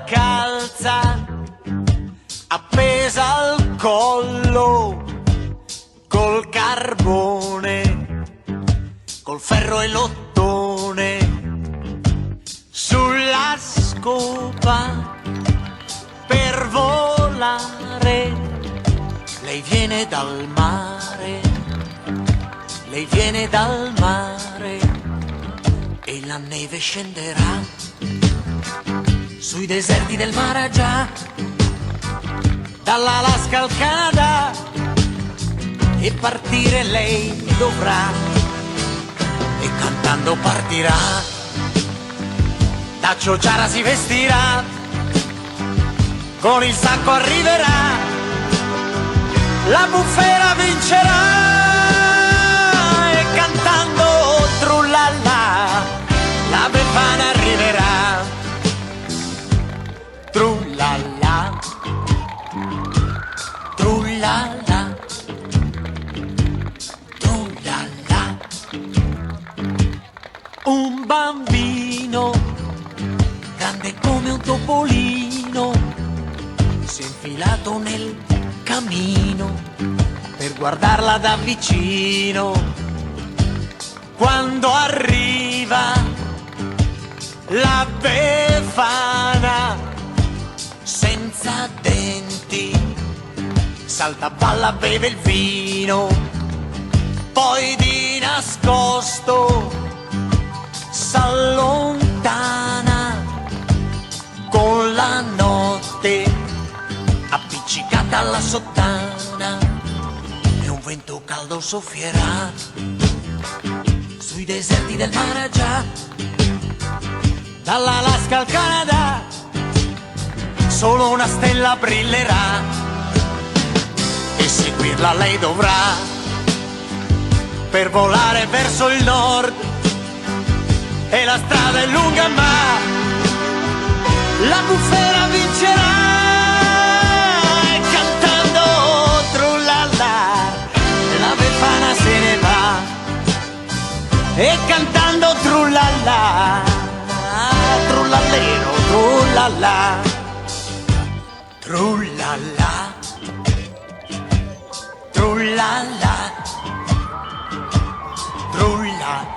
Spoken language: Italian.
calza appesa al collo col carbone, col ferro e l'ottone sulla scopa per volare. Lei viene dal mare, lei viene dal mare e la neve scenderà sui deserti del Maharaja, dall'Alaska al Canada, e partire lei dovrà, e cantando partirà, da Ciociara si vestirà, con il sacco arriverà, la bufera vincerà, e cantando trullalla la Befana arriverà. Trullalla, trullalla, trullalla. Un bambino grande come un topolino si è infilato nel camino per guardarla da vicino. Quando arriva la Befana senza denti, salta, balla, beve il vino, poi di nascosto s'allontana con la notte appiccicata alla sottana, e un vento caldo soffierà sui deserti del Maharaja, dall'Alaska al Canada. Solo una stella brillerà e seguirla lei dovrà per volare verso il nord, e la strada è lunga ma la bufera vincerà, e cantando trullalla la Befana se ne va, e cantando trullalla, trullallero, trullalla, trullalla, trullalla, trullalla.